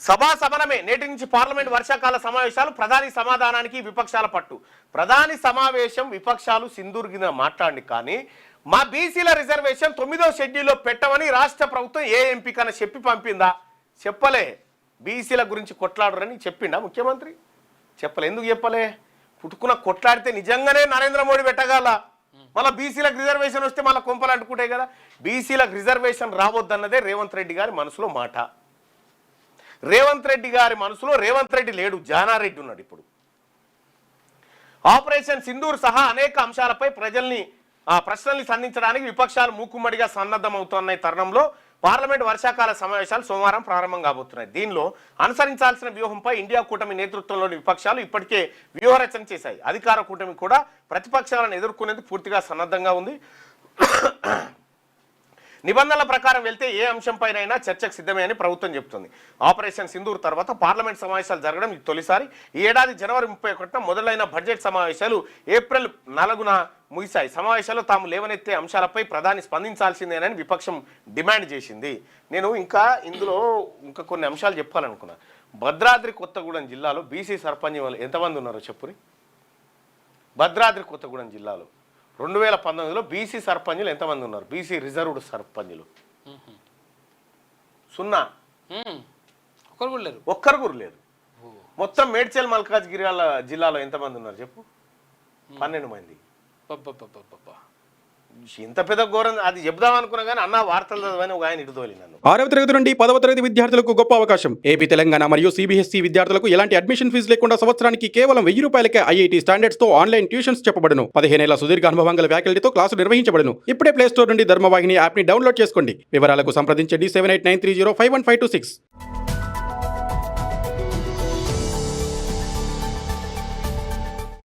సభా సమరమే నేటి నుంచి పార్లమెంట్ వర్షాకాల సమావేశాలు ప్రధాని సమాధానానికి విపక్షాల పట్టు. ప్రధాని సమావేశం విపక్షాలు సింధూర్గిన మాట్లాడి కానీ మా బీసీల రిజర్వేషన్ 9వ షెడ్యూల్లో పెట్టమని రాష్ట్ర ప్రభుత్వం ఏ ఎంపికన చెప్పి పంపిందా? చెప్పలే. బీసీల గురించి కొట్లాడరని చెప్పిండా ముఖ్యమంత్రి? చెప్పలే. ఎందుకు చెప్పలే? పుట్టుకున్న కొట్లాడితే నిజంగానే నరేంద్ర మోడీ పెట్టగల. మళ్ళీ బీసీలకు రిజర్వేషన్ వస్తే మళ్ళీ కొంపలు అంటుకుంటాయి కదా. బీసీలకు రిజర్వేషన్ రావద్దన్నదే రేవంత్ రెడ్డి గారి మనసులో మాట. రేవంత్ రెడ్డి గారి మనసులో రేవంత్ రెడ్డి లేడు, జానారెడ్డి ఉన్నాడు. ఇప్పుడు ఆపరేషన్ సింధూర్ సహా అనేక అంశాలపై ప్రశ్నల్ని సంధించడానికి విపక్షాలు మూకుమ్మడిగా సన్నద్ధమవుతున్న తరుణంలో పార్లమెంట్ వర్షాకాల సమావేశాలు సోమవారం ప్రారంభం కాబోతున్నాయి. దీనిలో అనుసరించాల్సిన వ్యూహంపై ఇండియా కూటమి నేతృత్వంలోని విపక్షాలు ఇప్పటికే వ్యూహరచన చేశాయి. అధికార కూటమి కూడా ప్రతిపక్షాలను ఎదుర్కొనేందుకు పూర్తిగా సన్నద్ధంగా ఉంది. నిబంధనల ప్రకారం వెళ్తే ఏ అంశంపైనైనా చర్చకు సిద్ధమే అని ప్రభుత్వం చెబుతుంది. ఆపరేషన్ సింధూర్ తర్వాత పార్లమెంట్ సమావేశాలు జరగడం ఇది తొలిసారి. ఈ ఏడాది జనవరి 31న మొదలైన బడ్జెట్ సమావేశాలు ఏప్రిల్ 4న ముగిశాయి. సమావేశాల్లో తాము లేవనెత్తే అంశాలపై ప్రధాని స్పందించాల్సిందేనని విపక్షం డిమాండ్ చేసింది. నేను ఇందులో కొన్ని అంశాలు చెప్పాలనుకున్నా. భద్రాద్రి కొత్తగూడెం జిల్లాలో బీసీ సర్పంచ్ ఎంతమంది ఉన్నారో చెప్పుని. భద్రాద్రి కొత్తగూడెం జిల్లాలో 2019లో బీసీ సర్పంచులు ఎంతమంది ఉన్నారు? బీసీ రిజర్వ్డ్ సర్పంచులు 0. ఒక్కరు కూడా లేరు. మొత్తం మేడ్చల్ మల్కాజ్గిరి జిల్లాలో ఎంతమంది ఉన్నారు చెప్పు? 12 మంది. ఇంత పెద్ద ఘోరం అది చెప్దాం అనుకున్నా కానీ అన్న వార్తలు చదవని ఒక ఆయన ఇటుతోలి నన్ను. 6వ తరగతి నుండి 10వ తరగతి విద్యార్థులకు గొప్ప అవకాశం. ఏపీ, తెలంగాణ మరియు సిబిఎస్ఈ విద్యార్థులకు ఎలాంటి అడ్మిషన్ ఫీజు లేకుండా సంవత్సరానికి కేవలం 1000 రూపాయలకే ఐఐటీ స్టాండర్డ్స్ తో ఆన్లైన్ ట్యూషన్స్ చెప్పబడును. 15 ఏళ్ల సుదీర్ఘ అనుభవం గల ఫ్యాకల్టీతో క్లాసులు నిర్వహించబడును. ఇప్పుడే ప్లే స్టోర్ నుండి ధర్మవాహిని యాప్ ని డౌన్లోడ్ చేసుకోండి. వివరాలకు సంప్రదించండి 7893051526.